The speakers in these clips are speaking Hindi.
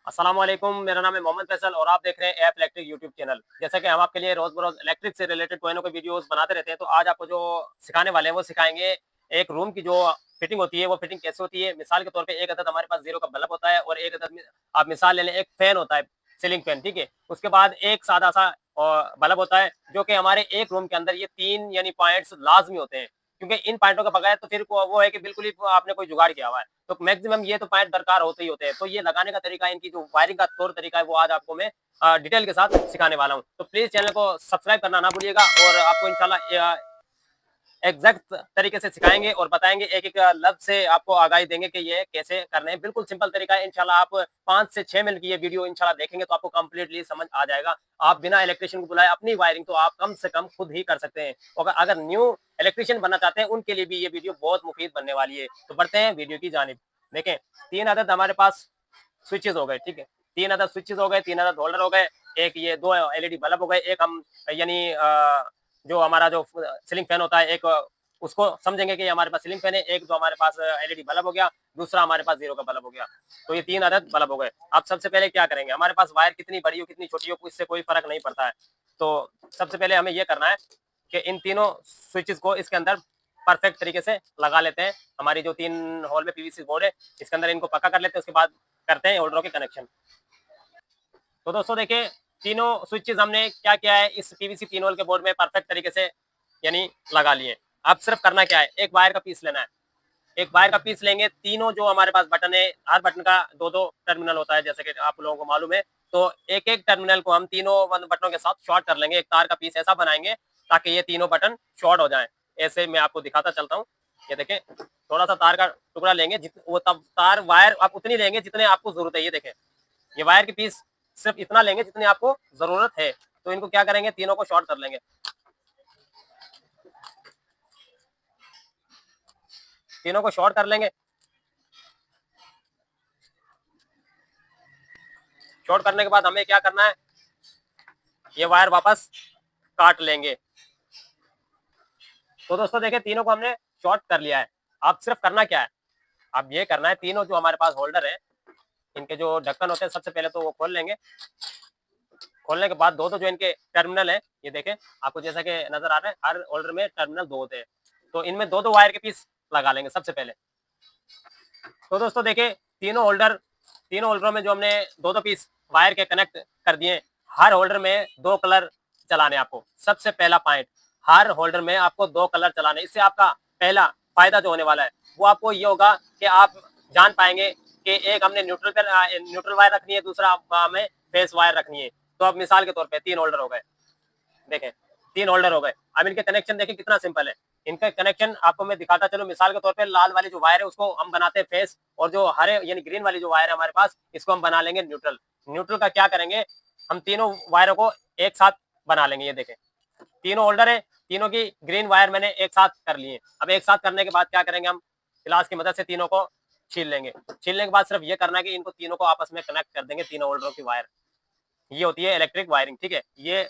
अस्सलाम वालेकुम, मेरा नाम है मोहम्मद फैसल और आप देख रहे हैं एफ इलेक्ट्रिक यूट्यूब चैनल। जैसा कि हम आपके लिए रोज बरोज इलेक्ट्रिक से रिलेटेड कोई ना कोई वीडियोस बनाते रहते हैं, तो आज आपको जो सिखाने वाले हैं वो सिखाएंगे एक रूम की जो फिटिंग होती है वो फिटिंग कैसे होती है। मिसाल के तौर पे एक अदद हमारे पास जीरो का बल्ब होता है और एक अदद आप मिसाल ले लें एक फैन होता है, सीलिंग फैन, ठीक है। उसके बाद एक सादा सा बल्ब होता है जो कि हमारे एक रूम के अंदर ये तीन यानी पॉइंट्स लाजमी होते हैं, क्योंकि इन पॉइंटों के बगैर तो फिर वो है कि बिल्कुल ही आपने कोई जुगाड़ किया हुआ है। तो मैक्सिमम ये तो पॉइंट दरकार होते ही होते हैं। तो ये लगाने का तरीका, इनकी जो वायरिंग का तौर तरीका है वो आज आपको मैं डिटेल के साथ सिखाने वाला हूँ। तो प्लीज चैनल को सब्सक्राइब करना ना भूलिएगा और आपको इंशाल्लाह एग्जैक्ट तरीके से सिखाएंगे और बताएंगे, एक एक लफ्ज से आपको आगाही देंगे कि ये कैसे करने हैं। बिल्कुल सिंपल तरीका है। इंशाल्लाह आप 5 से 6 मिनट की ये वीडियो इंशाल्लाह देखेंगे तो आपको कंप्लीटली समझ आ जाएगा। आप बिना इलेक्ट्रिशियन को बुलाए अपनी वायरिंग तो आप कम से कम खुद ही कर सकते हैं। और अगर न्यू इलेक्ट्रिशियन बनना चाहते हैं उनके लिए भी ये वीडियो बहुत मुफीद बनने वाली है। तो बढ़ते हैं वीडियो की जानिब। देखें, 3 अदद हमारे पास स्विचेस हो गए, ठीक है। 3 अदद स्विचेस हो गए, 3 अदद होल्डर हो गए, एक ये 2 एलईडी बल्ब हो गए, एक हम यानी जो हमारा जो सीलिंग फैन होता है, एक उसको समझेंगे कि हमारे पास सीलिंग फैन है, एक जो हमारे पास एलईडी बल्ब हो गया, दूसरा हमारे पास जीरो का बल्ब हो गया। तो ये 3 अदद बल्ब हो गए। अब सबसे पहले क्या करेंगे, हमारे पास वायर कितनी बड़ी हो कितनी छोटी हो इससे कोई फर्क नहीं पड़ता है। तो सबसे पहले हमें ये करना है कि इन तीनों स्विचेस को इसके अंदर परफेक्ट तरीके से लगा लेते हैं। हमारी जो 3 होल में पीवीसी बोर्ड है इसके अंदर इनको पक्का कर लेते हैं, उसके बाद करते हैं होल्डरों के कनेक्शन। तो दोस्तों देखिए, तीनों स्विचेस हमने क्या किया है, इस पीवीसी 3 होल के बोर्ड में परफेक्ट तरीके से यानी लगा लिए। अब सिर्फ करना क्या है, एक वायर का पीस लेना है। एक वायर का पीस लेंगे, तीनों जो हमारे पास बटन है, हर बटन का 2-2 टर्मिनल होता है जैसे कि आप लोगों को मालूम है। तो एक एक टर्मिनल को हम तीनों बटनों के साथ शॉर्ट कर लेंगे। एक तार का पीस ऐसा बनाएंगे ताकि ये तीनों बटन शॉर्ट हो जाए। ऐसे मैं आपको दिखाता चलता हूँ। ये देखें, थोड़ा सा तार का टुकड़ा लेंगे, वो तब तार वायर आप उतनी लेंगे जितने आपको जरूरत है। ये देखें, ये वायर की पीस सिर्फ इतना लेंगे जितनी आपको जरूरत है। तो इनको क्या करेंगे, तीनों को शॉर्ट कर लेंगे। तीनों को शॉर्ट कर लेंगे। शॉर्ट करने के बाद हमें क्या करना है, ये वायर वापस काट लेंगे। तो दोस्तों देखिए, तीनों को हमने शॉर्ट कर लिया है। अब सिर्फ करना क्या है, अब ये करना है, तीनों जो हमारे पास होल्डर है इनके जो ढक्कन होते हैं सबसे पहले तो वो खोल लेंगे। खोलने के बाद दो जो इनके टर्मिनल है, ये देखें आपको जैसा कि नजर आ रहा है, हर होल्डर में टर्मिनल 2 होते हैं। तो इनमें 2-2 वायर के पीस लगा लेंगे सबसे पहले। तो दोस्तों देखिए, तीनों होल्डरों में जो हमने 2-2 पीस वायर के कनेक्ट कर दिए। हर होल्डर में 2 कलर चलाने आपको। सबसे पहला पॉइंट, हर होल्डर में आपको 2 कलर चलाने। इससे आपका पहला फायदा जो होने वाला है वो आपको ये होगा कि आप जान पाएंगे कि एक हमने न्यूट्रल वायर रखनी है, दूसरा हमें फेस वायर रखनी है। तो अब मिसाल के तौर पे 3 होल्डर हो गए, देखें 3 होल्डर हो गए। अब इनके कनेक्शन देखें कितना सिंपल है। इनका कनेक्शन आपको मैं दिखाता चलो। मिसाल के तौर पे लाल वाली जो वायर है उसको हम बनाते हैं फेस, और जो हरे यानी ग्रीन वाली जो वायर है हमारे पास इसको हम बना लेंगे न्यूट्रल। न्यूट्रल का क्या करेंगे, हम तीनों वायरों को एक साथ बना लेंगे। ये देखें, तीनों होल्डर है, तीनों की ग्रीन वायर मैंने एक साथ कर लिए। अब एक साथ करने के बाद क्या करेंगे, हम गिलास की मदद से तीनों को छील लेंगे। छीलने के बाद सिर्फ ये करना है कि इनको तीनों को आपस में कनेक्ट कर देंगे, तीनों होल्डरों की वायर। ये होती है इलेक्ट्रिक वायरिंग, ठीक है। ये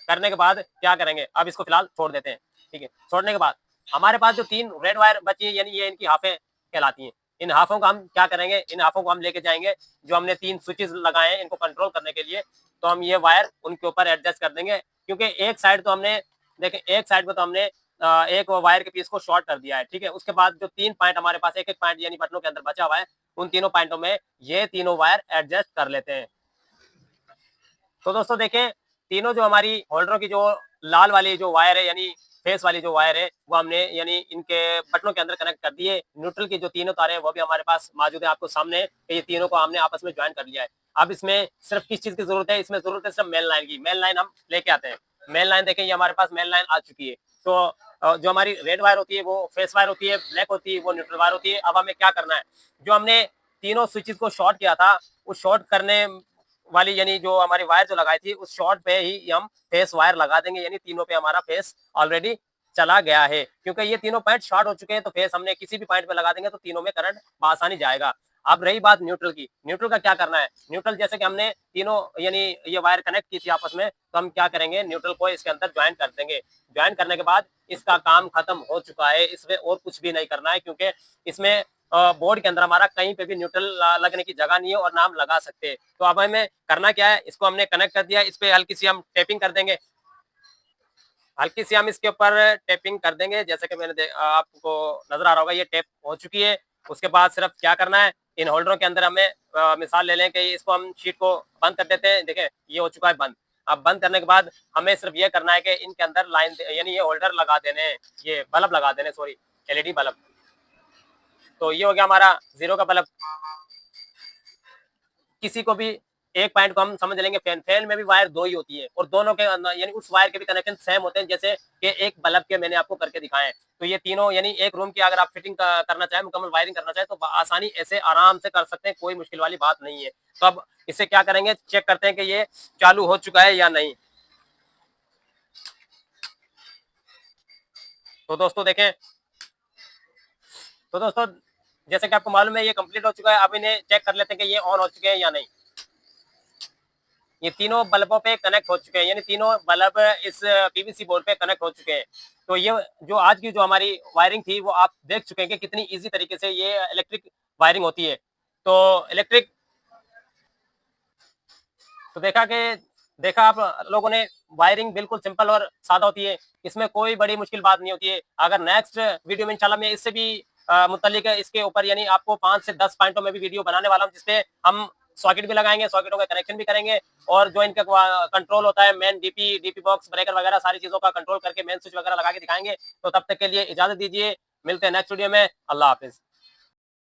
करने के बाद क्या करेंगे, अब इसको फिलहाल छोड़ देते हैं, ठीक है। छोड़ने के बाद हमारे पास जो 3 रेड वायर बची है यानी ये इनकी हाफें कहलाती हैं। इन हाफों का हम क्या करेंगे, इन हाफों को हम लेके जाएंगे, जो हमने 3 स्विचेस लगाए हैं इनको कंट्रोल करने के लिए। तो हम ये वायर उनके ऊपर एडजस्ट कर देंगे, क्योंकि एक साइड तो हमने देखें, एक साइड पे तो हमने एक वायर के पीस को शॉर्ट कर दिया है, ठीक है। उसके बाद जो 3 पॉइंट हमारे पास, एक एक पॉइंट यानी बटनों के अंदर बचा हुआ है, उन तीनों पॉइंटों में ये तीनों वायर एडजस्ट कर लेते हैं। तो दोस्तों देखें, तीनों जो हमारी होल्डरों की जो लाल वाली जो वायर है यानी फेस वाली जो वायर है वो हमने यानी इनके बटनों के अंदर कनेक्ट कर दिए। न्यूट्रल की जो तीनों तारे हैं वो भी हमारे पास मौजूद है आपको सामने। ये तीनों को हमने आपस में ज्वाइन कर लिया है। अब इसमें सिर्फ किस चीज की जरूरत है, इसमें जरूरत है सिर्फ मेन लाइन की। मेन लाइन हम लेके आते हैं। मेन लाइन देखें, ये हमारे पास मेन लाइन आ चुकी है। तो जो हमारी रेड वायर होती है वो फेस वायर होती है, ब्लैक होती है वो न्यूट्रल वायर होती है। अब हमें क्या करना है, जो हमने तीनों स्विचेस को शॉर्ट किया था, उस शॉर्ट करने वाली यानी जो हमारी वायर जो लगाई थी उस शॉर्ट पे ही हम फेस वायर लगा देंगे। यानी तीनों पे हमारा फेस ऑलरेडी चला गया है, क्योंकि ये तीनों पॉइंट शॉर्ट हो चुके हैं। तो फेस हमने किसी भी पॉइंट पे लगा देंगे तो तीनों में करंट आसानी जाएगा। अब रही बात न्यूट्रल की, न्यूट्रल का क्या करना है। न्यूट्रल जैसे कि हमने तीनों यानी ये वायर कनेक्ट की थी आपस में, तो हम क्या करेंगे, न्यूट्रल को इसके अंदर ज्वाइन कर देंगे। ज्वाइन करने के बाद इसका काम खत्म हो चुका है, इसमें और कुछ भी नहीं करना है, क्योंकि इसमें बोर्ड के अंदर हमारा कहीं पे भी न्यूट्रल लगने की जगह नहीं है और ना हम लगा सकते। तो अब हमें करना क्या है, इसको हमने कनेक्ट कर दिया, इस पे हल्की सी हम टेपिंग कर देंगे, हल्की सी हम इसके ऊपर टेपिंग कर देंगे। जैसे कि आपको नजर आ रहा होगा, ये टेप हो चुकी है। उसके बाद सिर्फ क्या करना है, इन होल्डरों के अंदर हमें मिसाल ले लें कि इसको हम शीट को बंद कर देते हैं। देखें ये हो चुका है बंद। अब बंद करने के बाद हमें सिर्फ ये करना है कि इनके अंदर लाइन यानी ये होल्डर लगा देने हैं, ये बल्ब लगा देने, सॉरी एलईडी बल्ब। तो ये हो गया हमारा 0 का बल्ब। किसी को भी एक पॉइंट को हम समझ लेंगे, फैन में भी वायर 2 ही होती है और दोनों के यानी उस वायर के भी कनेक्शन सेम होते हैं, जैसे कि एक बल्ब के मैंने आपको करके दिखाए हैं। तो ये तीनों यानी एक रूम की अगर आप फिटिंग करना चाहें, मुकम्मल वायरिंग करना चाहें, तो आसानी ऐसे आराम से कर सकते हैं, कोई मुश्किल वाली बात नहीं है। तो अब इसे क्या करेंगे, चेक करते हैं कि ये चालू हो चुका है या नहीं। तो दोस्तों देखें, तो दोस्तों जैसे कि आपको मालूम है ये कंप्लीट हो चुका है। अब इन्हें चेक कर लेते हैं कि ये ऑन हो चुके हैं या नहीं। ये तीनों बल्बों पे कनेक्ट हो चुके हैं, यानी तीनों बल्ब इस पीवीसी बोर्ड पे कनेक्ट हो चुके हैं। तो ये जो आज की जो हमारी वायरिंग थी, वो आप देख चुके हैं कि कितनी इजी तरीके से ये इलेक्ट्रिक वायरिंग होती है। तो इलेक्ट्रिक, तो देखा आप लोगों ने, वायरिंग बिल्कुल सिंपल और सादा होती है, इसमें कोई बड़ी मुश्किल बात नहीं होती है। अगर नेक्स्ट वीडियो में इंशाल्लाह मैं इससे भी मुतल्लिक इसके ऊपर यानी आपको 5 से 10 पॉइंटों में भी वीडियो बनाने वाला हूँ, जिसपे हम सॉकेट भी लगाएंगे, सॉकेटों का कनेक्शन भी करेंगे और जो इनका कंट्रोल होता है, मेन डीपी बॉक्स ब्रेकर वगैरह सारी चीजों का कंट्रोल करके मेन स्विच वगैरह लगा के दिखाएंगे। तो तब तक के लिए इजाजत दीजिए, मिलते हैं नेक्स्ट वीडियो में। अल्लाह हाफिज।